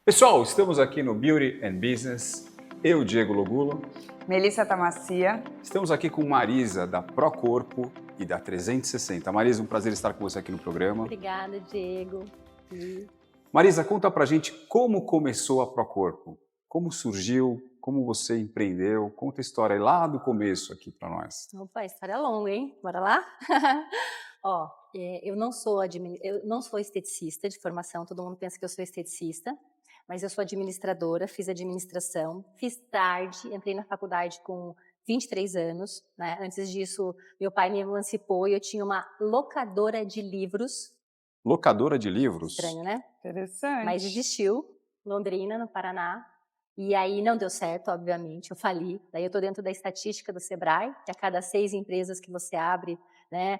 Pessoal, estamos aqui no Beauty and Business, eu, Diego Logulo. Melissa Tamassia. Estamos aqui com Marisa, da Procorpo e da 360. Marisa, um prazer estar com você aqui no programa. Obrigada, Diego. Marisa, conta pra gente como começou a Procorpo. Como surgiu, como você empreendeu, conta a história aí lá do começo aqui pra nós. Opa, a história é longa, hein? Bora lá? Eu não sou esteticista de formação, todo mundo pensa que eu sou esteticista, mas eu sou administradora, fiz administração, fiz tarde, entrei na faculdade com 23 anos, né? Antes disso, meu pai me emancipou e eu tinha uma locadora de livros. Locadora de livros? Estranho, né? Interessante. Mas existiu, Londrina, no Paraná. E aí não deu certo, obviamente, eu fali. Daí eu estou dentro da estatística do Sebrae, que a cada 6 empresas que você abre, né,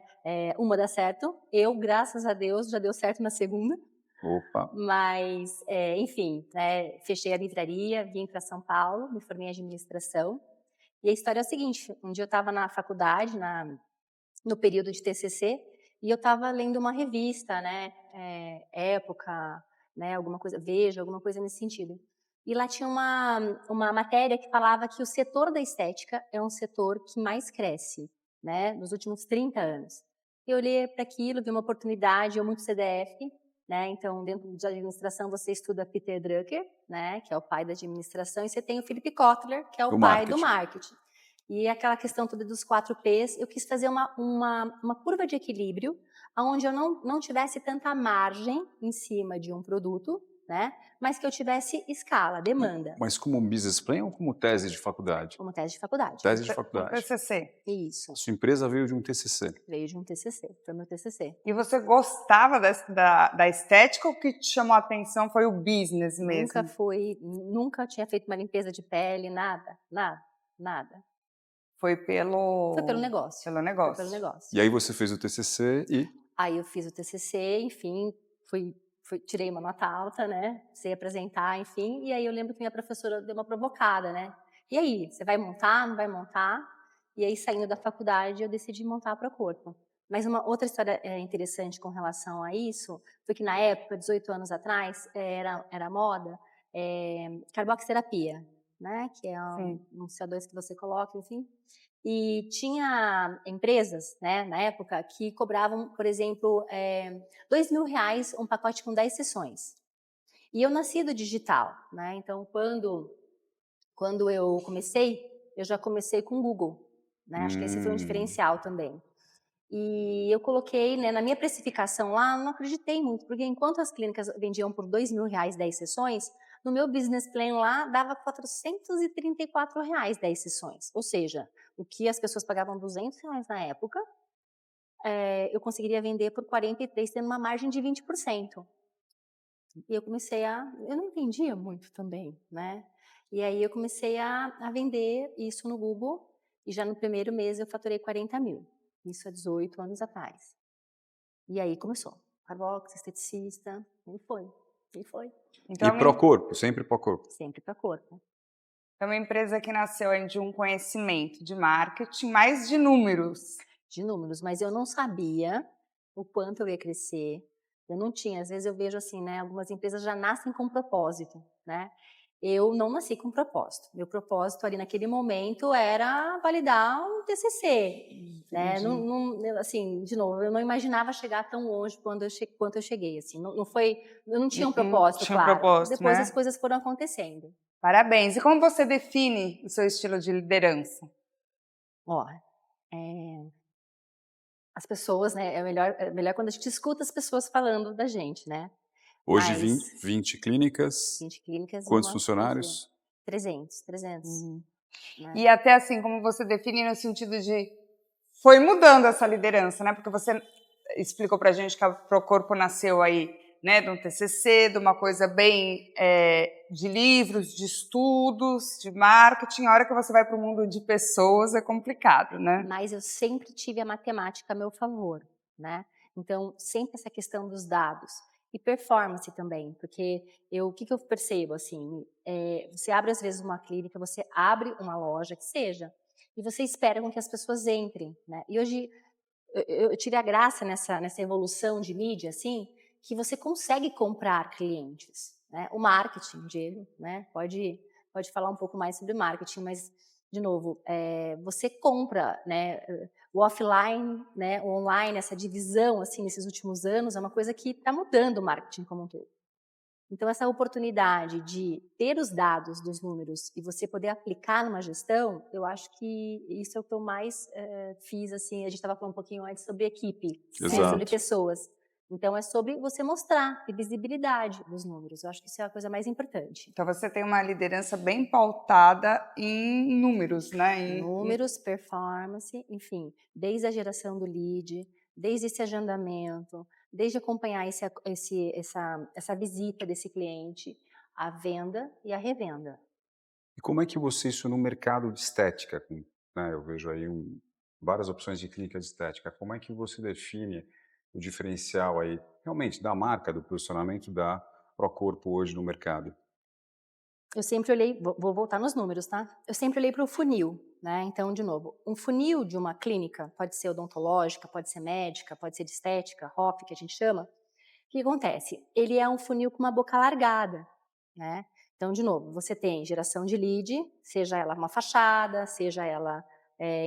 uma dá certo. Eu, graças a Deus, já deu certo na segunda. Opa! Mas, enfim, fechei a livraria, vim para São Paulo, me formei em administração. E a história é a seguinte, um dia eu estava na faculdade, no período de TCC, e eu estava lendo uma revista, né, Época, né, alguma coisa, Veja, alguma coisa nesse sentido. E lá tinha uma matéria que falava que o setor da estética é um setor que mais cresce, né, nos últimos 30 anos. Eu olhei para aquilo, vi uma oportunidade, eu muito CDF, né, então dentro de administração você estuda Peter Drucker, né, que é o pai da administração, e você tem o Philip Kotler, que é o pai do marketing. E aquela questão toda dos 4 Ps, eu quis fazer uma curva de equilíbrio, onde eu não tivesse tanta margem em cima de um produto, né? Mas que eu tivesse escala, demanda. Mas como um business plan ou como tese de faculdade? Como tese de faculdade. Tese de faculdade. TCC. Isso. A sua empresa veio de um TCC. Veio de um TCC, foi meu TCC. E você gostava da estética ou o que te chamou a atenção foi o business mesmo? Nunca tinha feito uma limpeza de pele, nada. Foi pelo negócio. Pelo negócio. Foi pelo negócio. E aí você fez o TCC e... Aí eu fiz o TCC, enfim, tirei uma nota alta, né? Sei apresentar, enfim. E aí eu lembro que minha professora deu uma provocada, né? E aí, você vai montar, não vai montar? E aí, saindo da faculdade, eu decidi montar a Procorpo. Mas uma outra história interessante com relação a isso foi que na época, 18 anos atrás, era moda carboxiterapia, né? Que é um CO2 que você coloca, enfim. E tinha empresas, né, na época, que cobravam, por exemplo, R$2.000 um pacote com 10 sessões. E eu nasci do digital, né? Então, quando eu comecei, eu já comecei com o Google, né? Acho que esse foi um diferencial também. E eu coloquei, né, na minha precificação lá, não acreditei muito, porque enquanto as clínicas vendiam por R$2.000 10 sessões, no meu business plan lá dava R$434 10 sessões. Ou seja, o que as pessoas pagavam R$200 na época, eu conseguiria vender por 43, tendo uma margem de 20%. E eu não entendia muito também, né? E aí eu comecei a vender isso no Google, e já no primeiro mês eu faturei 40 mil. Isso há 18 anos atrás. E aí começou. Carbox, esteticista, e foi. Então, e Procorpo, sempre Procorpo? Sempre Procorpo. É uma empresa que nasceu de um conhecimento de marketing, mais de números. De números, mas eu não sabia o quanto eu ia crescer. Eu não tinha, às vezes eu vejo assim, né? Algumas empresas já nascem com propósito, né? Eu não nasci com propósito. Meu propósito ali naquele momento era validar um TCC, né? Assim, de novo, eu não imaginava chegar tão longe quanto eu cheguei, assim. Eu não tinha um propósito, claro. Depois, né, as coisas foram acontecendo. Parabéns. E como você define o seu estilo de liderança? As pessoas, né? É melhor quando a gente escuta as pessoas falando da gente, né? Hoje 20 clínicas. 20 clínicas. Quantos funcionários? 300. Né? E até assim, como você define no sentido de... Foi mudando essa liderança, né? Porque você explicou pra gente que a Procorpo nasceu aí, né? De um TCC, de uma coisa bem de livros, de estudos, de marketing. A hora que você vai para o mundo de pessoas é complicado, né? Mas eu sempre tive a matemática a meu favor, né? Então, sempre essa questão dos dados. E performance também, porque o que eu percebo, assim, você abre às vezes uma clínica, você abre uma loja, que seja, e você espera com que as pessoas entrem, né? E hoje, eu tive a graça nessa evolução de mídia, assim, que você consegue comprar clientes, né? O marketing, Diego, né? Pode falar um pouco mais sobre marketing, mas, de novo, você compra, né? O offline, né? O online, essa divisão, assim, nesses últimos anos, é uma coisa que está mudando o marketing como um todo. Então, essa oportunidade de ter os dados dos números e você poder aplicar numa gestão, eu acho que isso é o que eu mais fiz, assim, a gente estava falando um pouquinho antes sobre equipe, né, sobre Exato. pessoas. Então, é sobre você mostrar, ter visibilidade dos números. Eu acho que isso é a coisa mais importante. Então você tem uma liderança bem pautada em números, né? Números, performance, enfim, desde a geração do lead, desde esse agendamento, desde acompanhar essa visita desse cliente, a venda e a revenda. E como é que você, isso no mercado de estética, né, eu vejo aí várias opções de clínica de estética, como é que você define o diferencial aí, realmente, da marca, do posicionamento da Procorpo hoje no mercado? Eu sempre olhei, vou voltar nos números, tá? Eu sempre olhei para o funil, né? Então, de novo, um funil de uma clínica, pode ser odontológica, pode ser médica, pode ser de estética, HOP, que a gente chama. O que acontece? Ele é um funil com uma boca alargada, né? Então, de novo, você tem geração de lead, seja ela uma fachada, seja ela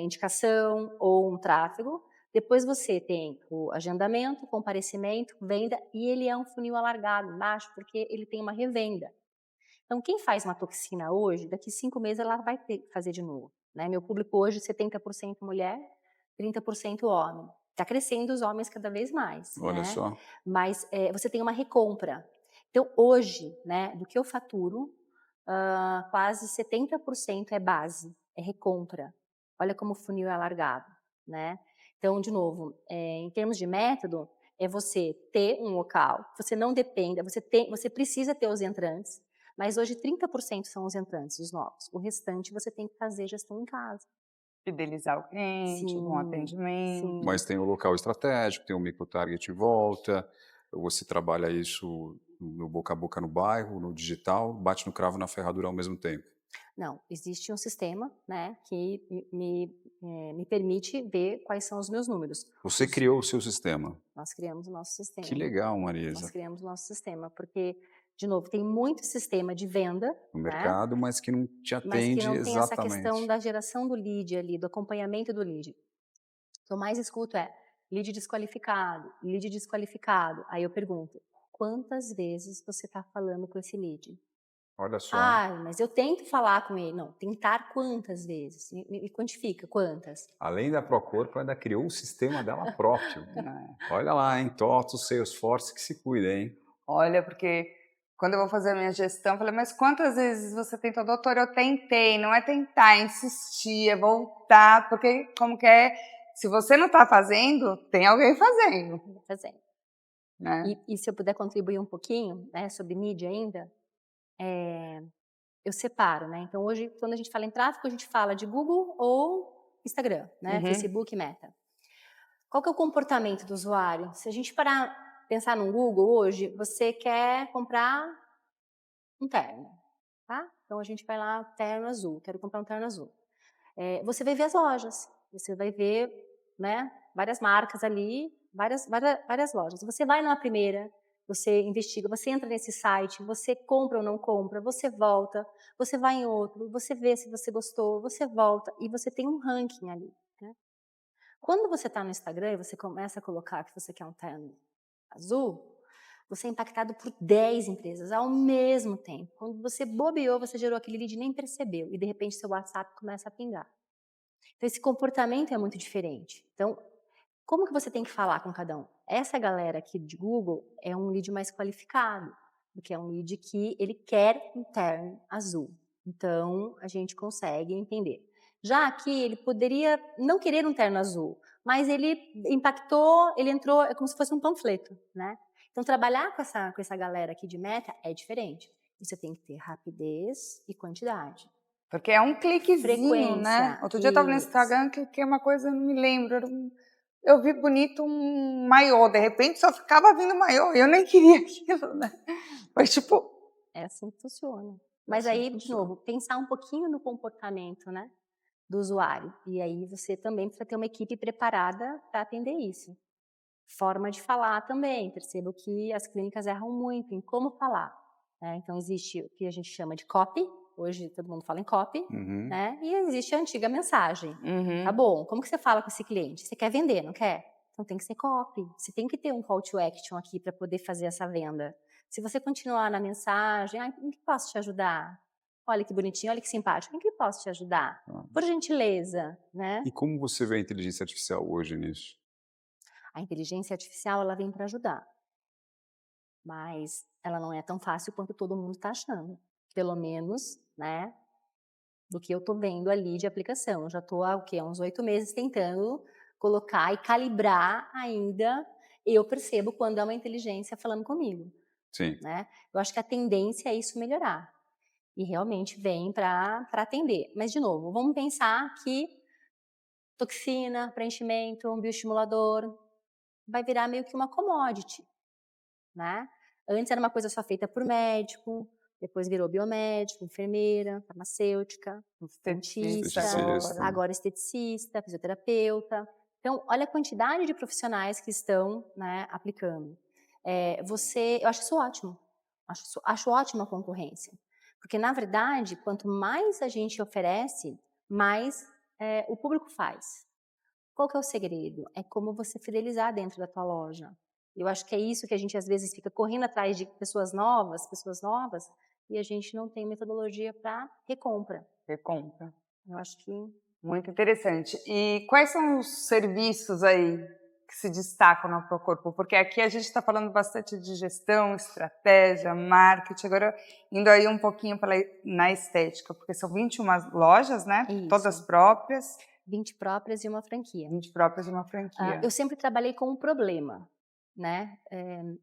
indicação ou um tráfego. Depois você tem o agendamento, comparecimento, venda, e ele é um funil alargado embaixo, porque ele tem uma revenda. Então, quem faz uma toxina hoje, daqui 5 meses ela vai ter que fazer de novo, né? Meu público hoje, 70% mulher, 30% homem. Está crescendo os homens cada vez mais, Olha né? só. Mas você tem uma recompra. Então, hoje, né, do que eu faturo, quase 70% é base, é recompra. Olha como o funil é alargado, né? Então, de novo, em termos de método, é você ter um local, você não dependa, você precisa ter os entrantes, mas hoje 30% são os entrantes, os novos. O restante você tem que fazer gestão em casa. Fidelizar o cliente, bom Sim, atendimento. Mas sim. tem o local estratégico, tem o micro-target em volta, você trabalha isso no boca a boca no bairro, no digital, bate no cravo na ferradura ao mesmo tempo. Não, existe um sistema, né, que me permite ver quais são os meus números. Você criou o seu sistema. Nós criamos o nosso Que sistema. legal, Nós Marisa. criamos o nosso sistema, porque, de novo, tem muito sistema de venda, No né, mercado, mas que não te mas que atende não tem essa questão exatamente. da geração do lead ali, do acompanhamento do lead. O que eu mais escuto é lead desqualificado, lead desqualificado. Aí eu pergunto, quantas vezes você está falando com esse lead? Olha só. Ah, mas eu tento falar com ele. Não, tentar quantas vezes? Me quantifica, quantas? Além da Procorpo, ainda criou um sistema dela próprio. Né? Olha lá, hein? TOTOS, Salesforce, que se cuida, hein? Olha, porque quando eu vou fazer a minha gestão, eu falei, mas quantas vezes você tentou? Doutor, eu tentei, não é tentar, é insistir, é voltar, porque como que é, se você não está fazendo, tem alguém fazendo, Vou fazendo. né? E se eu puder contribuir um pouquinho, né, sobre mídia ainda, eu separo, né? Então hoje, quando a gente fala em tráfego, a gente fala de Google ou Instagram, né? Uhum. Facebook, Meta. Qual que é o comportamento do usuário? Se a gente parar pensar no Google hoje, você quer comprar um terno, tá? Então a gente vai lá, terno azul, quero comprar um terno azul. Você vai ver as lojas, você vai ver, né, várias marcas ali, várias lojas. Você vai numa primeira, você investiga, você entra nesse site, você compra ou não compra, você volta, você vai em outro, você vê se você gostou, você volta e você tem um ranking ali, né? Quando você está no Instagram e você começa a colocar que você quer um terno azul, você é impactado por 10 empresas ao mesmo tempo. Quando você bobeou, você gerou aquele lead e nem percebeu. E de repente seu WhatsApp começa a pingar. Então esse comportamento é muito diferente. Então, como que você tem que falar com cada um? Essa galera aqui de Google é um lead mais qualificado, porque é um lead que ele quer um terno azul. Então, a gente consegue entender. Já aqui, ele poderia não querer um terno azul, mas ele impactou, ele entrou, é como se fosse um panfleto, né? Então, trabalhar com essa galera aqui de meta é diferente. Você tem que ter rapidez e quantidade. Porque é um cliquezinho, né? Frequência. Outro dia eu estava no Instagram, cliquei uma coisa, não me lembro, eu vi bonito um maiô, de repente só ficava vindo maiô, e eu nem queria aquilo, né? Mas tipo... É assim que funciona. É Mas assim que aí, de funciona. novo, pensar um pouquinho no comportamento, né, do usuário. E aí você também precisa ter uma equipe preparada para atender isso. Forma de falar também. Percebo que as clínicas erram muito em como falar. né? Então, existe o que a gente chama de copy, hoje todo mundo fala em copy, né? E existe a antiga mensagem. Tá bom, como que você fala com esse cliente? Você quer vender, não quer? Então tem que ser copy. Você tem que ter um call to action aqui para poder fazer essa venda. Se você continuar na mensagem, em que posso te ajudar? Olha que bonitinho, olha que simpático, em que posso te ajudar? Por gentileza, né? E como você vê a inteligência artificial hoje nisso? A inteligência artificial, ela vem para ajudar. Mas ela não é tão fácil quanto todo mundo está achando. Pelo menos, né, do que eu estou vendo ali de aplicação. Eu já estou há uns 8 meses tentando colocar e calibrar ainda. Eu percebo quando é uma inteligência falando comigo. Sim. Né? Eu acho que a tendência é isso melhorar. E realmente vem para atender. Mas, de novo, vamos pensar que toxina, preenchimento, um bioestimulador vai virar meio que uma commodity. Né? Antes era uma coisa só feita por médico, depois virou biomédico, enfermeira, farmacêutica, dentista, agora esteticista, fisioterapeuta. Então, olha a quantidade de profissionais que estão, né, aplicando. Eu acho isso ótimo. Acho ótima a concorrência. Porque, na verdade, quanto mais a gente oferece, mais o público faz. Qual que é o segredo? É como você fidelizar dentro da tua loja. Eu acho que é isso que a gente às vezes fica correndo atrás de pessoas novas, e a gente não tem metodologia para recompra. Eu acho que... Muito interessante. E quais são os serviços aí que se destacam na Procorpo? Porque aqui a gente está falando bastante de gestão, estratégia, marketing, agora indo aí um pouquinho na estética, porque são 21 lojas, né? Isso. Todas próprias. 20 próprias e uma franquia. 20 próprias e uma franquia. Eu sempre trabalhei com um problema, né?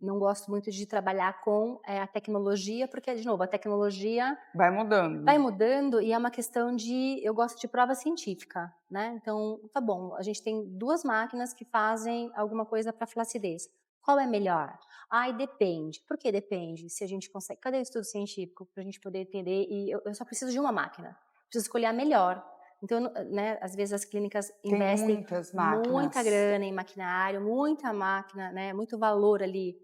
Não gosto muito de trabalhar com a tecnologia, porque, de novo, a tecnologia... Vai mudando. Vai mudando e é uma questão de... Eu gosto de prova científica, né? Então, tá bom, a gente tem 2 máquinas que fazem alguma coisa para flacidez. Qual é melhor? Ai, depende. Por que depende? Se a gente consegue... Cadê o estudo científico para a gente poder entender? E eu só preciso de uma máquina. Preciso escolher a melhor. Então, né, às vezes as clínicas investem muita grana em maquinário, muita máquina, né, muito valor ali,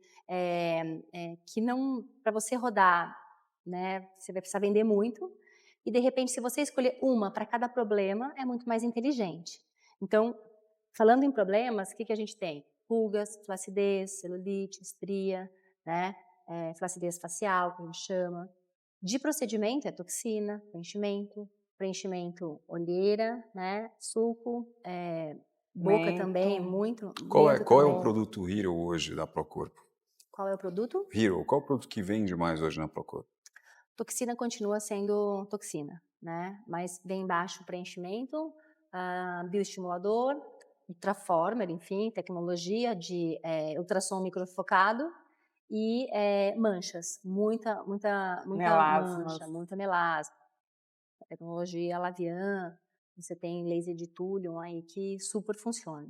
que não, para você rodar, né, você vai precisar vender muito, e de repente se você escolher uma para cada problema, é muito mais inteligente. Então, falando em problemas, o que a gente tem? Pulgas, flacidez, celulite, estria, né, flacidez facial, como chama. De procedimento é toxina, preenchimento, olheira, né, sulco, boca Mento. Também, muito. Qual é o produto Hero hoje da Procorpo? Qual é o produto? Hero, qual é o produto que vende mais hoje na Procorpo? Toxina continua sendo toxina, né, mas vem embaixo preenchimento, bioestimulador, ultraformer, enfim, tecnologia de ultrassom microfocado, e manchas, muita mancha, muita melasma. Tecnologia Lavian, você tem laser de túlium aí que super funciona.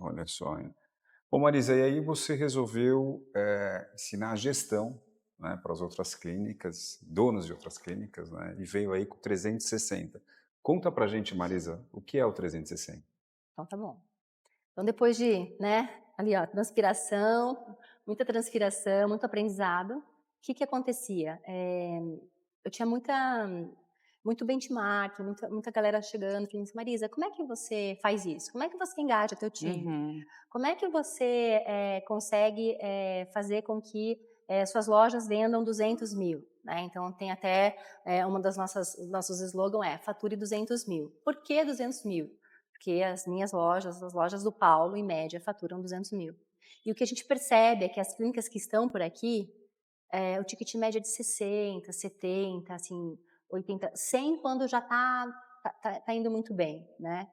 Olha só, hein? Bom, Marisa, e aí você resolveu ensinar a gestão, né, para as outras clínicas, donos de outras clínicas, né, e veio aí com o 360. Conta pra gente, Marisa, o que é o 360? Então tá bom. Então depois de, né, ali ó, muita transpiração, muito aprendizado, o que acontecia? Eu tinha muito benchmark, muita galera chegando, falando assim, Marisa, como é que você faz isso? Como é que você engaja teu time? Como é que você consegue fazer com que suas lojas vendam 200 mil? Né? Então, tem até uma das nossos slogans fature 200 mil. Por que 200 mil? Porque as minhas lojas, as lojas do Paulo, em média, faturam 200 mil. E o que a gente percebe é que as clínicas que estão por aqui, o ticket médio é de 60, 70, assim, 80, 100 quando já tá indo muito bem, né?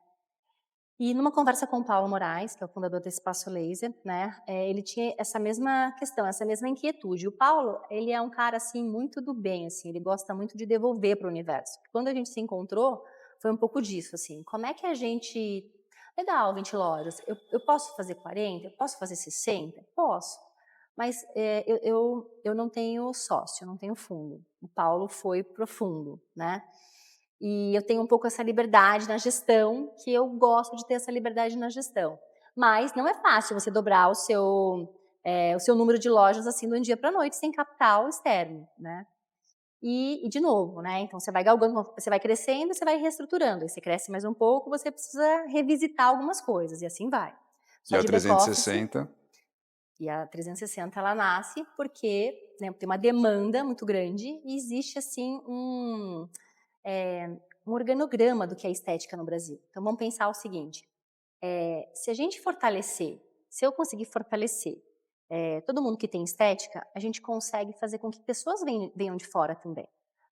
E numa conversa com o Paulo Moraes, que é o fundador do Espaço Laser, né, ele tinha essa mesma questão, essa mesma inquietude. O Paulo, ele é um cara assim muito do bem, assim, ele gosta muito de devolver para o universo. Quando a gente se encontrou, foi um pouco disso, assim. Como é que a gente... Legal, 20 lojas. Eu posso fazer 40? Eu posso fazer 60? Posso. Mas eu não tenho sócio, eu não tenho fundo. O Paulo foi profundo, né? E eu tenho um pouco essa liberdade na gestão, que eu gosto de ter essa liberdade na gestão. Mas não é fácil você dobrar o seu o seu número de lojas assim do dia para a noite, sem capital externo, né? E de novo, né? Então você vai galgando, você vai crescendo, você vai reestruturando. Aí você cresce mais um pouco, você precisa revisitar algumas coisas e assim vai. E Só a de back-office. 360? E a 360 ela nasce porque, né, tem uma demanda muito grande e existe assim um organograma do que é estética no Brasil. Então vamos pensar o seguinte: se a gente fortalecer, se eu conseguir fortalecer todo mundo que tem estética, a gente consegue fazer com que pessoas venham de fora também.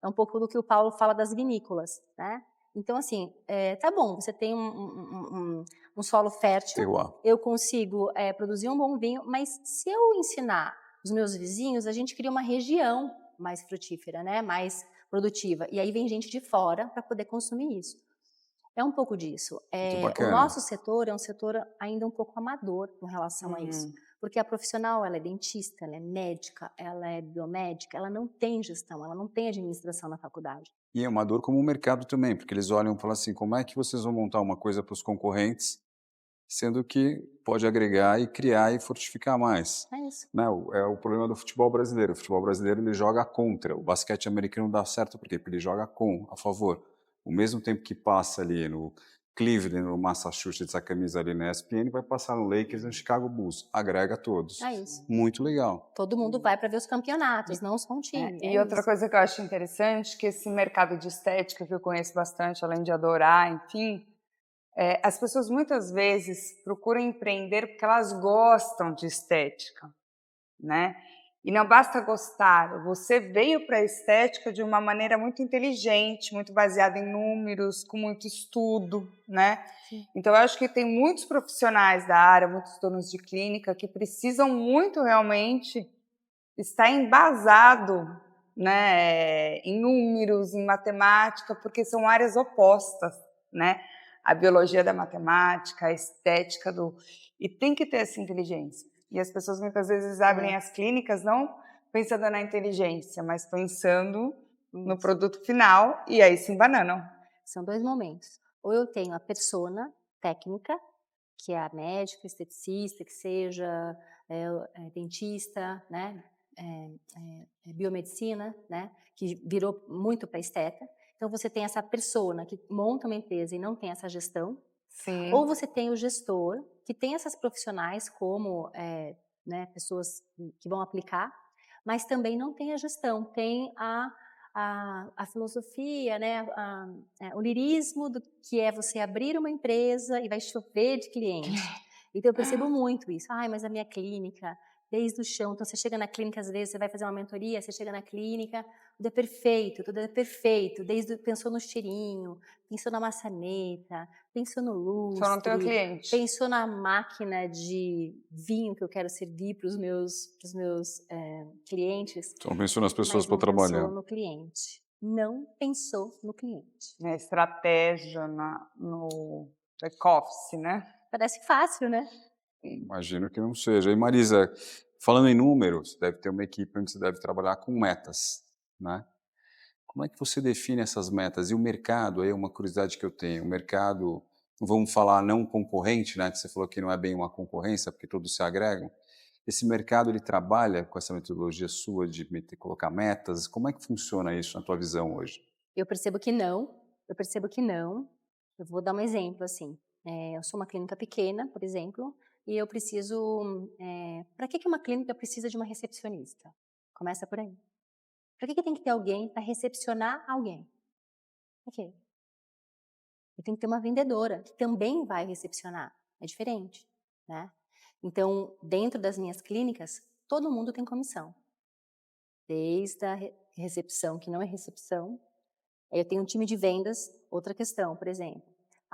É um pouco do que o Paulo fala das vinícolas, né? Então, assim, tá bom, você tem um solo fértil, Terroir. eu consigo produzir um bom vinho, mas se eu ensinar os meus vizinhos, a gente cria uma região mais frutífera, né? Mais produtiva. E aí vem gente de fora para poder consumir isso. É um pouco disso. Muito O bacana. nosso setor é um setor ainda um pouco amador com relação a isso. Porque a profissional, ela é dentista, ela é médica, ela é biomédica, ela não tem gestão, ela não tem administração na faculdade. E é uma dor como o mercado também, porque eles olham e falam assim, como é que vocês vão montar uma coisa para os concorrentes, sendo que pode agregar e criar e fortificar mais. É isso. Né? É o problema do futebol brasileiro. O futebol brasileiro ele joga contra. O basquete americano dá certo por quê? Porque ele joga a favor. O mesmo tempo que passa ali no Cleveland, no Massachusetts, a camisa ali na ESPN, vai passar no Lakers e no Chicago Bulls. Agrega todos. É isso. Muito legal. Todo mundo vai para ver os campeonatos, não só um time. E outra coisa que eu acho interessante, que esse mercado de estética, que eu conheço bastante, além de adorar, enfim, as pessoas muitas vezes procuram empreender porque elas gostam de estética, né? E não basta gostar, você veio para a estética de uma maneira muito inteligente, muito baseada em números, com muito estudo, né? Sim. Então, eu acho que tem muitos profissionais da área, muitos donos de clínica, que precisam muito realmente estar embasado, né, em números, em matemática, porque são áreas opostas, né? A biologia da matemática, a estética do... E tem que ter essa inteligência. E as pessoas muitas vezes abrem as clínicas não pensando na inteligência, mas pensando no produto final e aí se embananam. São dois momentos. Ou eu tenho a persona técnica, que é a médica, esteticista, que seja dentista, né? Biomedicina, né? Que virou muito para esteta. Então você tem essa persona que monta uma empresa e não tem essa gestão. Sim. Ou você tem o gestor que tem essas profissionais como né, pessoas que vão aplicar, mas também não tem a gestão, tem a filosofia, né, o lirismo do que é você abrir uma empresa e vai chover de cliente. Então eu percebo muito isso. Ai, mas a minha clínica, desde o chão. Então você chega na clínica, às vezes você vai fazer uma mentoria, você chega na clínica, tudo é perfeito, pensou no cheirinho, pensou na maçaneta, pensou no lustre, Só não tem o cliente. pensou na máquina de vinho que eu quero servir para os meus clientes. Só pensou nas pessoas Mas para não trabalhar. pensou no cliente. Não pensou no cliente. Na estratégia, no back-office, né? Parece fácil, né? Imagino que não seja. E Marisa, falando em números, deve ter uma equipe onde você deve trabalhar com metas, né? Como é que você define essas metas? E o mercado, aí é uma curiosidade que eu tenho, o mercado, vamos falar não concorrente, né? Que você falou que não é bem uma concorrência, porque todos se agregam. Esse mercado, ele trabalha com essa metodologia sua de colocar metas? Como é que funciona isso na tua visão hoje? Eu percebo que não, Eu vou dar um exemplo, assim, eu sou uma clínica pequena, por exemplo, e eu preciso, para que uma clínica precisa de uma recepcionista? Começa por aí. Para que tem que ter alguém para recepcionar alguém? Por quê? Eu tenho que ter uma vendedora que também vai recepcionar. É diferente, né? Então, dentro das minhas clínicas, todo mundo tem comissão. Desde a recepção, que não é recepção. Eu tenho um time de vendas, outra questão, por exemplo.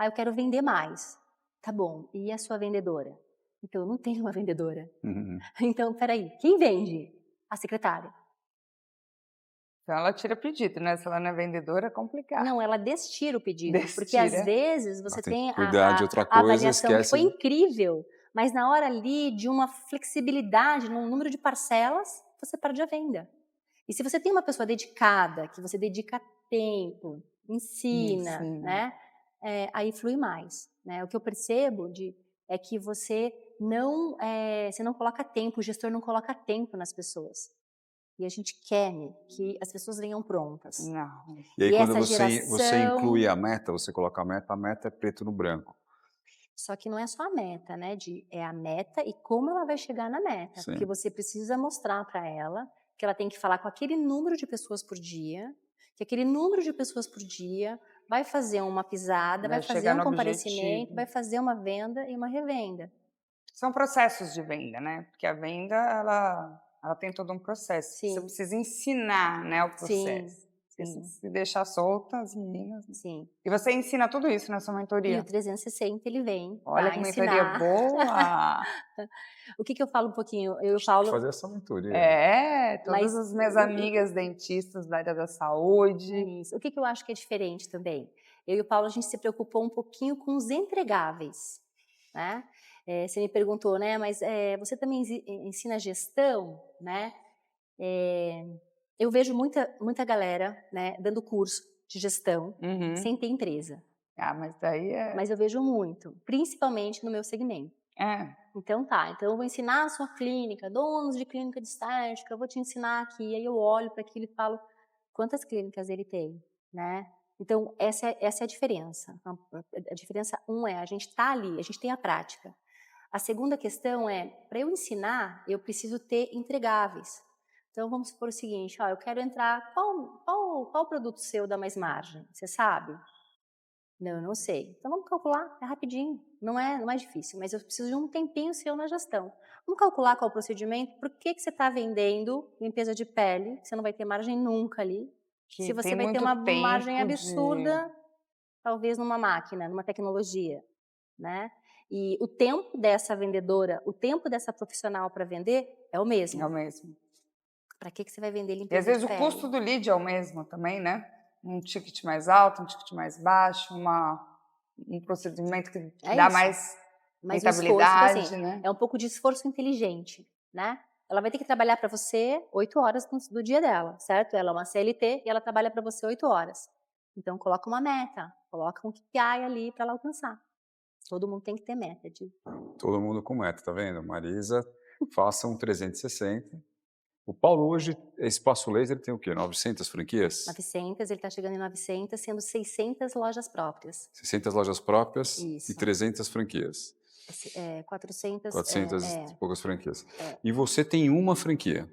Eu quero vender mais. Tá bom, e a sua vendedora? Então, eu não tenho uma vendedora. Então, peraí, quem vende? A secretária. Então ela tira pedido, né? Se ela não é vendedora, é complicado. Não, ela destira o pedido. Porque Destira. às vezes você tem cuidar de outra a coisa, avaliação que esquece. foi incrível, mas na hora ali de uma flexibilidade, num número de parcelas, você perde a venda. E se você tem uma pessoa dedicada, que você dedica tempo, ensina, né? Aí flui mais. Né? O que eu percebo é que você você não coloca tempo, o gestor não coloca tempo nas pessoas. E a gente quer que as pessoas venham prontas. Não. E aí E quando essa você inclui geração... a meta, você coloca a meta é preto no branco. Só que não é só a meta, né? É a meta e como ela vai chegar na meta. Sim. Porque você precisa mostrar para ela que ela tem que falar com aquele número de pessoas por dia, que aquele número de pessoas por dia vai fazer uma pisada, vai fazer chegar um no comparecimento, objetivo. vai fazer uma venda e uma revenda. São processos de venda, né? Porque a venda, ela tem todo um processo. Você Sim. precisa ensinar, né, o Sim, processo. Porque sim, se deixar solta as meninas. sim. E você ensina tudo isso na sua E o mentoria? 360 ele vem Olha para que mentoria ensinar. boa! O que eu falo um pouquinho? Eu Tem que falo, fazer essa mentoria. Todas mas as minhas amigas dentistas da área da saúde. isso. O que eu acho que é diferente também? Eu e o Paulo, a gente se preocupou um pouquinho com os entregáveis, né? Você me perguntou, né? Mas você também ensina gestão, né? Eu vejo muita galera, né, dando curso de gestão Uhum. sem ter empresa. Ah, mas daí Mas eu vejo muito, principalmente no meu segmento. Então então eu vou ensinar a sua clínica, donos de clínica de estética, eu vou te ensinar aqui. Aí eu olho para aquilo e falo, quantas clínicas ele tem, né? Então essa é a diferença. A diferença a gente está ali, a gente tem a prática. A segunda questão para eu ensinar, eu preciso ter entregáveis. Então vamos supor o seguinte, eu quero entrar, qual produto seu dá mais margem? Você sabe? Não, eu não sei. Então vamos calcular, é rapidinho, não é difícil, mas eu preciso de um tempinho seu na gestão. Vamos calcular qual o procedimento, por que você está vendendo limpeza de pele, você não vai ter margem nunca ali, se que você tem vai ter muito uma margem tempo de... absurda, talvez numa máquina, numa tecnologia, né? E o tempo dessa vendedora, o tempo dessa profissional para vender é o É mesmo. o mesmo. Para que você vai vender E às limpeza vezes de o pele? custo do lead é o mesmo também, né? Um ticket mais alto, um ticket mais baixo, um procedimento que dá isso. mais Mas o esforço, então, rentabilidade, assim, né? é um pouco de esforço inteligente, né? Ela vai ter que trabalhar para você 8 horas do dia dela, certo? Ela é uma CLT e ela trabalha para você 8 horas. Então, coloca uma meta, coloca um KPI ali para ela alcançar. Todo mundo tem que ter meta. Todo mundo com meta, tá vendo? Marisa, faça um 360. O Paulo hoje, Espaço Laser tem o quê? 900 franquias? 900, ele está chegando em 900, sendo 600 lojas próprias. 600 lojas próprias e Isso. 300 franquias. 400, 400 e poucas franquias. É. E você tem uma franquia.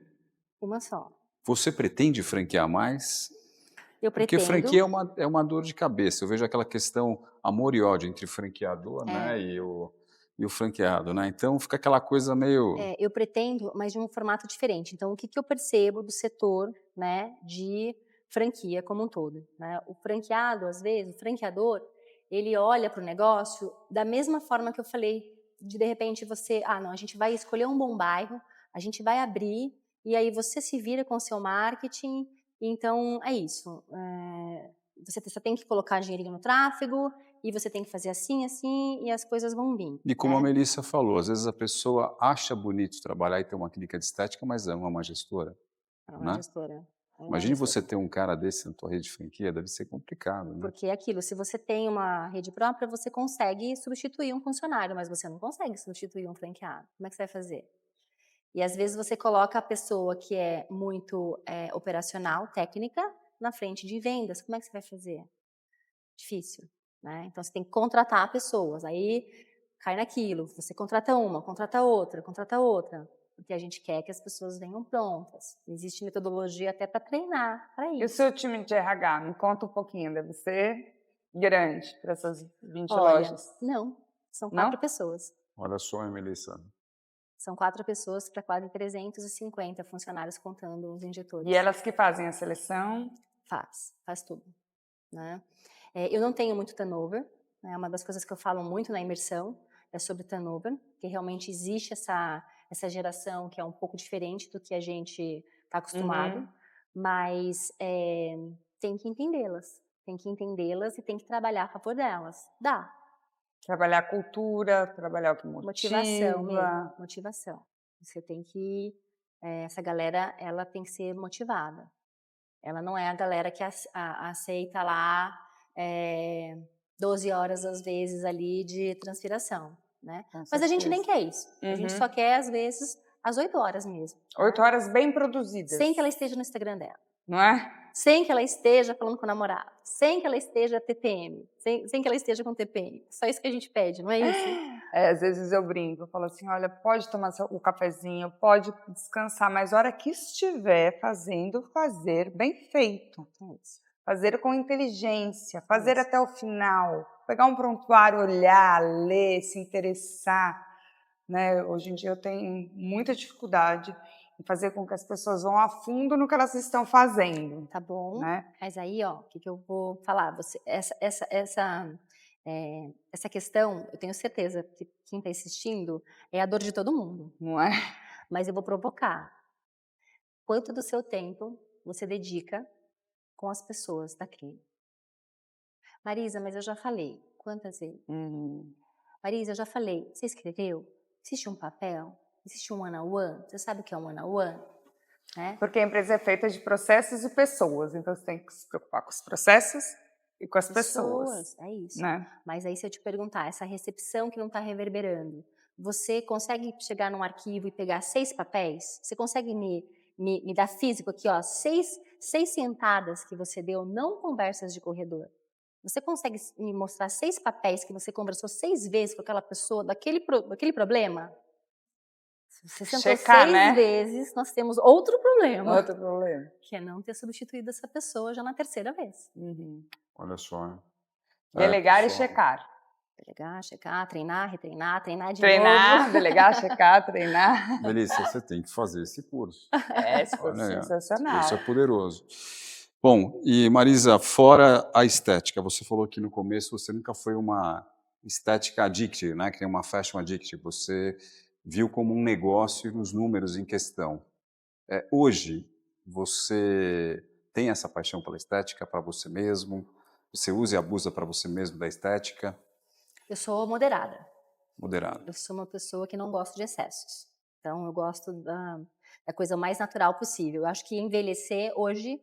Uma só. Você pretende franquear mais? Eu Porque pretendo. franquia é uma dor de cabeça. Eu vejo aquela questão amor e ódio entre franqueador, né, e o franqueado, né? Então fica aquela coisa meio... Eu pretendo, mas de um formato diferente. Então, o que eu percebo do setor, né, de franquia como um todo, né? O franqueado, às vezes, o franqueador, ele olha para o negócio da mesma forma que eu falei, de repente você, não, a gente vai escolher um bom bairro, a gente vai abrir, e aí você se vira com o seu marketing. Então, é isso. Você tem que colocar dinheirinho no tráfego, e você tem que fazer assim, assim, e as coisas vão vir. E como a né? Melissa falou, às vezes a pessoa acha bonito trabalhar e ter uma clínica de estética, mas ama uma gestora, É uma né? gestora. Imagine você ter um cara desse na tua rede de franquia, deve ser complicado, né? Porque é aquilo, se você tem uma rede própria, você consegue substituir um funcionário, mas você não consegue substituir um franqueado. Como é que você vai fazer? E às vezes você coloca a pessoa que é muito operacional, técnica, na frente de vendas. Como é que você vai fazer? Difícil, né? Então você tem que contratar pessoas. Aí cai naquilo. Você contrata uma, contrata outra, contrata outra. Porque a gente quer que as pessoas venham prontas. Existe metodologia até para treinar para E o isso. seu time de RH? Me conta um pouquinho. Deve ser grande para essas 20 Olha, lojas. não, são Não? 4 pessoas. Olha só, hein, Melissa. São 4 pessoas para quase 350 funcionários, contando os injetores. E elas que fazem a seleção? Faz tudo. Né? Eu não tenho muito turnover, né? Uma das coisas que eu falo muito na imersão é sobre turnover, que realmente existe essa geração que é um pouco diferente do que a gente está acostumado, mas tem que entendê-las. Tem que entendê-las e tem que trabalhar a favor delas. Dá. Trabalhar a cultura, trabalhar o que Motivação motiva. mesmo, motivação. Você tem que... essa galera, ela tem que ser motivada. Ela não é a galera que aceita lá 12 horas, às vezes, ali de transpiração. né? Com Mas a gente nem certeza. quer isso. A gente só quer, às vezes, às 8 horas mesmo. 8 horas bem produzidas. Sem que ela esteja no Instagram dela. Não é? Sem que ela esteja falando com o namorado. Sem que ela esteja TPM. Sem que ela esteja com TPM. Só isso que a gente pede, não é isso? Às vezes eu brinco, eu falo assim, olha, pode tomar o cafezinho, pode descansar, mas a hora que estiver fazendo, fazer bem feito. É isso. Fazer com inteligência, fazer até o final. Pegar um prontuário, olhar, ler, se interessar. Né? Hoje em dia eu tenho muita dificuldade em fazer com que as pessoas vão a fundo no que elas estão fazendo. Tá bom? Né? Mas aí, ó, o que eu vou falar? Essa questão, eu tenho certeza que quem está assistindo é a dor de todo mundo. Não é? Mas eu vou provocar. Quanto do seu tempo você dedica com as pessoas da clínica? Marisa, mas eu já falei. Quantas vezes? Marisa, eu já falei. Você escreveu? Existe um papel? Existe um one-on-one? Você sabe o que é um one-on-one? Né? Porque a empresa é feita de processos e pessoas, então você tem que se preocupar com os processos e com as pessoas. É isso. Né? Mas aí se eu te perguntar, essa recepção que não está reverberando, você consegue chegar num arquivo e pegar 6 papéis? Você consegue me dar físico aqui, ó, 6 sentadas que você deu, não conversas de corredor. Você consegue me mostrar 6 papéis que você conversou 6 vezes com aquela pessoa daquele problema? Se você sentou Checar, 6 né? vezes, nós temos outro problema. Outro problema. Que é não ter substituído essa pessoa já na 3ª vez. Olha só. Hein? Delegar e pessoal. checar. Delegar, checar, treinar, retreinar, treinar de Treinar, novo. delegar, checar, treinar. Melissa, você tem que fazer esse curso. Esse foi Olha aí, sensacional. Isso é poderoso. Bom, e Marisa, fora a estética, você falou que no começo você nunca foi uma estética addict, né? Que nem uma fashion addict. Você viu como um negócio os números em questão. Hoje, você tem essa paixão pela estética para você mesmo? Você usa e abusa para você mesmo da estética? Eu sou moderada. Moderado. Eu sou uma pessoa que não gosta de excessos. Então, eu gosto da coisa mais natural possível. Eu acho que envelhecer hoje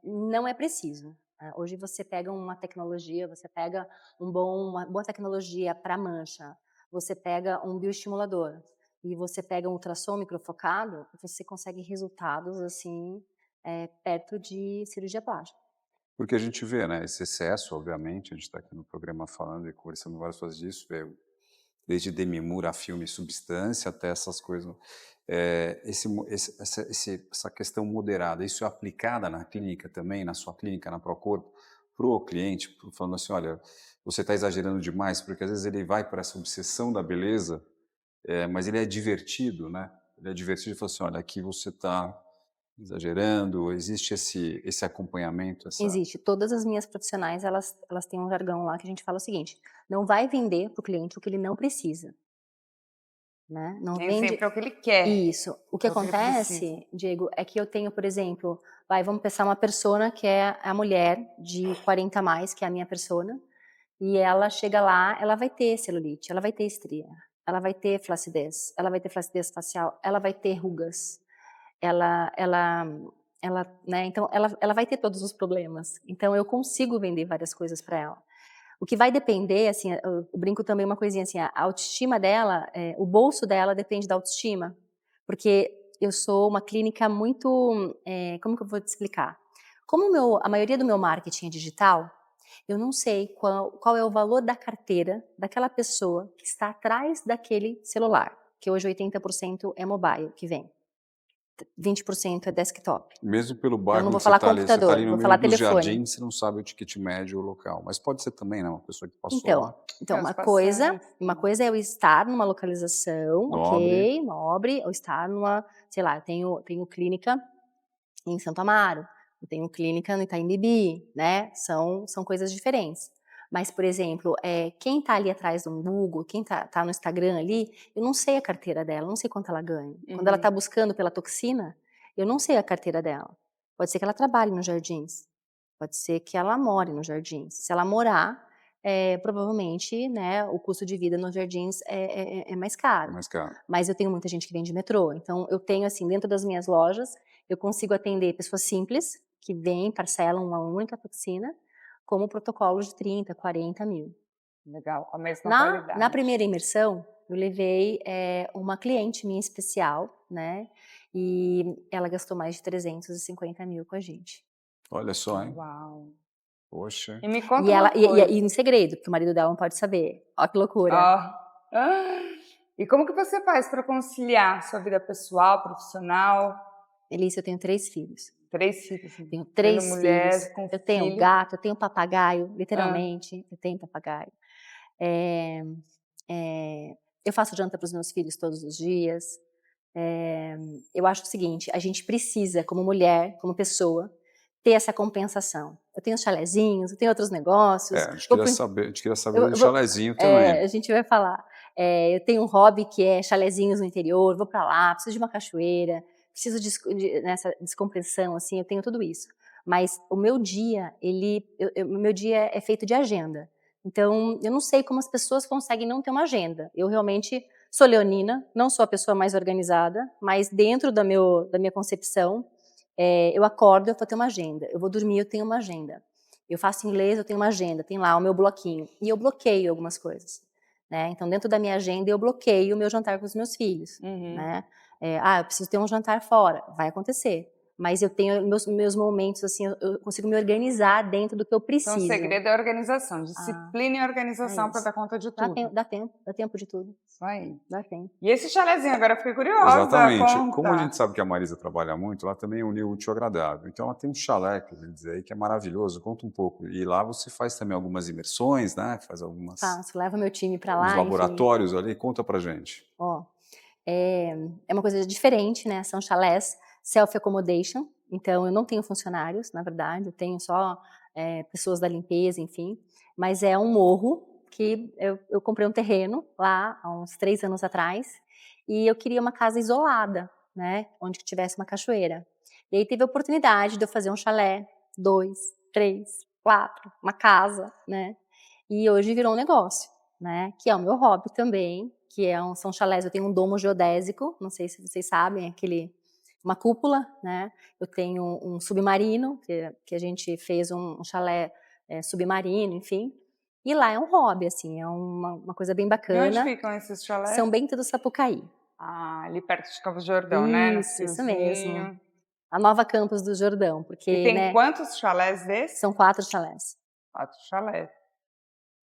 não é preciso. Hoje você pega uma tecnologia, você pega uma boa tecnologia para mancha, você pega um bioestimulador e você pega um ultrassom microfocado, você consegue resultados assim perto de cirurgia plástica. Porque a gente vê, né, esse excesso, obviamente, a gente está aqui no programa falando e conversando várias coisas disso, desde Demi Moore a filme Substância até essas coisas. Essa questão moderada, isso é aplicada na clínica também, na sua clínica, na Procorpo, para o cliente, falando assim, olha, você está exagerando demais, porque às vezes ele vai para essa obsessão da beleza, mas ele é divertido, né? Ele é divertido e fala assim, olha, aqui você está exagerando, existe esse acompanhamento? Existe. Todas as minhas profissionais, elas têm um jargão lá que a gente fala o seguinte, não vai vender para o cliente o que ele não precisa. Né? Não Nem vende... sempre é o que ele quer. Isso. O que acontece, Diego, é que eu tenho, por exemplo, vamos pensar uma persona que é a mulher de 40 a mais, que é a minha persona, e ela chega lá, ela vai ter celulite, ela vai ter estria, ela vai ter flacidez facial, ela vai ter rugas, né? Então ela vai ter todos os problemas. Então eu consigo vender várias coisas para ela. O que vai depender, assim, eu brinco também uma coisinha assim, a autoestima dela, o bolso dela depende da autoestima, porque eu sou uma clínica muito, como que eu vou te explicar? Como a maioria do meu marketing é digital, eu não sei qual é o valor da carteira daquela pessoa que está atrás daquele celular, que hoje 80% é mobile que vem. 20% é desktop. Mesmo pelo bairro não vou onde falar você está ali, você está ali no vou meio falar dos telefone. jardins, você não sabe o ticket médio local. Mas pode ser também, né? Uma pessoa que passou lá. Então uma coisa é eu estar numa localização, ok, nobre, ou estar numa, sei lá, eu tenho clínica em Santo Amaro, eu tenho clínica no Itaim Bibi, né? São coisas diferentes. Mas, por exemplo, quem está ali atrás do Google, quem tá no Instagram ali, eu não sei a carteira dela, não sei quanto ela ganha. Quando ela está buscando pela toxina, eu não sei a carteira dela. Pode ser que ela trabalhe nos jardins, pode ser que ela more nos jardins. Se ela morar, provavelmente, né, o custo de vida nos jardins é mais caro. Mais caro. Mas eu tenho muita gente que vem de metrô, então eu tenho, assim, dentro das minhas lojas, eu consigo atender pessoas simples, que vêm, parcelam uma única toxina, como protocolos de 30, 40 mil. Legal, com a mesma Na qualidade. primeira imersão, eu levei uma cliente minha especial, né? E ela gastou mais de 350 mil com a gente. Olha só, hein? Uau. Poxa. E me conta E ela uma coisa. e em segredo, porque o marido dela não pode saber. Ó que loucura. Ah, e como que você faz para conciliar sua vida pessoal, profissional? Elisa, eu tenho 3 filhos. 3 filhos, Tenho sendo 3 filhos. mulher com Eu tenho um filho. gato, eu tenho um papagaio, Hã. literalmente, eu tenho papagaio. Eh, eu faço janta para os meus filhos todos os dias. Eu acho o seguinte, a gente precisa, como mulher, como pessoa, ter essa compensação. Eu tenho os chalezinhos, eu tenho outros negócios. A gente queria saber do Eu vou chalezinho também. a gente vai falar. Eu tenho um hobby que é chalezinhos no interior, vou para lá, preciso de uma cachoeira, preciso nessa descompressão, assim, eu tenho tudo isso. Mas o meu dia, o meu dia é feito de agenda. Então, eu não sei como as pessoas conseguem não ter uma agenda. Eu realmente sou leonina, não sou a pessoa mais organizada, mas dentro da minha concepção, eu acordo, eu vou ter uma agenda. Eu vou dormir, eu tenho uma agenda. Eu faço inglês, eu tenho uma agenda, tem lá o meu bloquinho. E eu bloqueio algumas coisas, né? Então, dentro da minha agenda, eu bloqueio o meu jantar com os meus filhos, Uhum. né? Eu preciso ter um jantar fora. Vai acontecer. Mas eu tenho meus momentos, assim, eu consigo me organizar dentro do que eu Então o preciso. segredo é a organização, disciplina e organização para isso. dar conta de tudo. Dá tempo de tudo. Isso aí. Dá tempo. E esse chalezinho, agora eu fiquei curiosa, Exatamente. Como a conta. gente sabe que a Marisa trabalha muito, ela também uniu o útil ao agradável. Então ela tem um chalé, que eu ouvi dizer aí, que é maravilhoso. Conta um pouco. E lá você faz também algumas imersões, né? Faz Faço, levo meu time para uns lá, enfim. laboratórios ali. Conta pra gente. Ó, é uma coisa diferente, né? São chalés self-accommodation, então eu não tenho funcionários, na verdade, eu tenho só pessoas da limpeza, enfim. Mas é um morro que eu comprei um terreno lá há uns 3 anos atrás e eu queria uma casa isolada, né? Onde tivesse uma cachoeira. E aí teve a oportunidade de eu fazer um chalé, 2, 3, 4, uma casa, né? E hoje virou um negócio, né? Que é o meu hobby também, que são chalés. Eu tenho um domo geodésico, não sei se vocês sabem, uma cúpula, né? Eu tenho um submarino, que a gente fez um chalé submarino, enfim. E lá é um hobby, assim, é uma coisa bem E onde bacana. ficam esses chalés? São Bento do Sapucaí. Ah, ali perto de Campos do Jordão, né? No Isso mesmo. friozinho. A nova Campos do Jordão, porque, E tem né, quantos chalés desses? são 4 chalés. 4 chalés.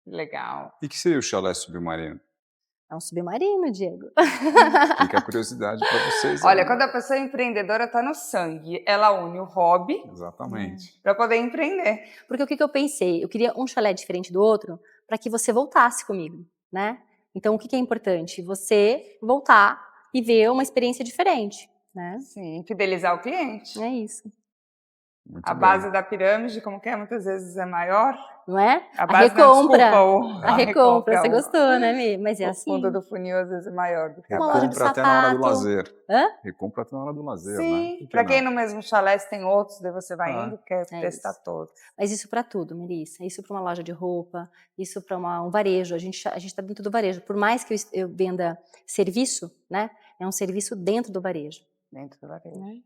Legal. E que seria o chalé submarino? É um submarino, Diego. Fica a curiosidade para vocês. Olha, aí. quando a pessoa é empreendedora, tá no sangue. Ela une o hobby Exatamente. para poder empreender. Porque o que eu pensei? Eu queria um chalé diferente do outro para que você voltasse comigo, né? Então, o que é importante? Você voltar e ver uma experiência diferente, né? Sim, fidelizar o cliente. É isso, Muito A bem. base da pirâmide, como que é? Muitas vezes é maior. não é? A A base, não, recompra. desculpa, A recompra, você o- gostou, né, Mi? Mas é O fundo assim. do funil às vezes é maior do que a Uma base. loja de Recompra até na hora do sapato. lazer. Hã? Recompra até na hora do lazer, né? Sim, Por que para quem não? no mesmo chalé tem outros, daí você vai Ah, indo, quer é testar isso. todos. Mas isso para tudo, Melissa. Isso para uma loja de roupa, isso para um varejo. A gente está dentro do varejo. Por mais que eu venda serviço, né? É um serviço dentro do varejo. Dentro do varejo. Né?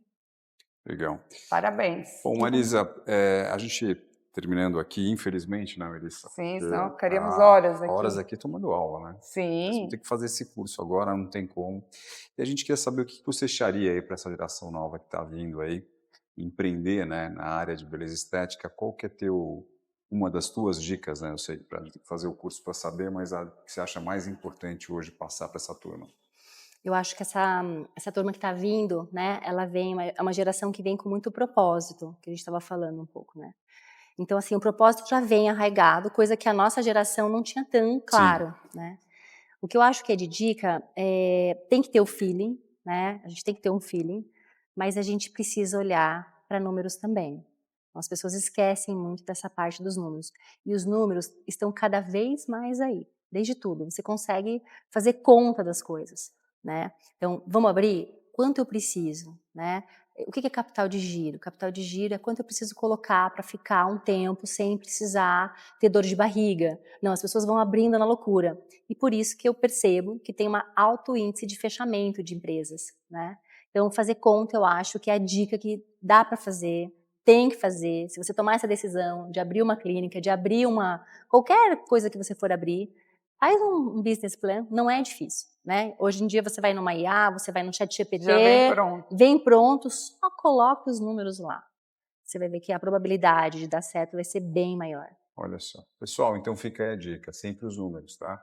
legal. Parabéns. Bom, Marisa, a gente terminando aqui, infelizmente, né, Melissa? Sim, Porque senão ficaríamos há horas aqui. horas aqui tomando aula, né? Mas Sim. vamos ter que fazer esse curso agora, não tem como. E a gente queria saber o que você acharia aí para essa geração nova que está vindo aí, empreender, né, na área de beleza estética. Qual que é uma das tuas dicas, né? Eu sei para fazer o curso para saber, mas a que você acha mais importante hoje passar para essa turma? Eu acho que essa turma que está vindo, né? Ela é uma geração que vem com muito propósito, que a gente estava falando um pouco, né? Então, assim, o propósito já vem arraigado, coisa que a nossa geração não tinha tão claro, né? O que eu acho que é de dica tem que ter o feeling, né? A gente tem que ter um feeling, mas a gente precisa olhar para números também. As pessoas esquecem muito dessa parte dos números. E os números estão cada vez mais aí, desde tudo. Você consegue fazer conta das coisas, né? Então, vamos abrir? Quanto eu preciso, né? O que é capital de giro? Capital de giro é quanto eu preciso colocar para ficar um tempo sem precisar ter dor de barriga. Não, as pessoas vão abrindo na loucura. E por isso que eu percebo que tem um alto índice de fechamento de empresas, né? Então, fazer conta, eu acho que é a dica que dá para fazer, tem que fazer, se você tomar essa decisão de abrir uma clínica, de abrir qualquer coisa que você for abrir, faz um business plan, não é difícil, né? Hoje em dia você vai numa IA, você vai no ChatGPT, Já vem pronto. vem pronto, só coloca os números lá. Você vai ver que a probabilidade de dar certo vai ser bem maior. Olha só. Pessoal, então fica aí a dica, sempre os números, tá?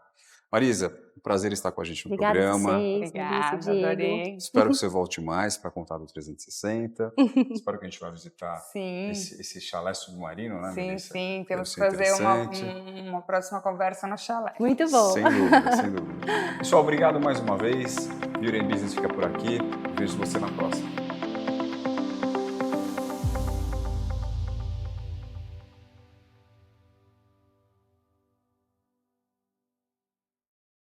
Marisa, um prazer estar com a gente no Obrigada a programa. vocês, Melissa, Obrigada, Diego. adorei. Espero que você volte mais para contar do 360. Espero que a gente vá visitar Sim, esse chalé submarino, né, sim, Melissa? sim. Deve Temos que ser fazer interessante. uma próxima conversa no chalé. Muito bom. Sem dúvida, sem dúvida. Pessoal, obrigado mais uma vez. Beauty and Business fica por aqui. Vejo você na próxima.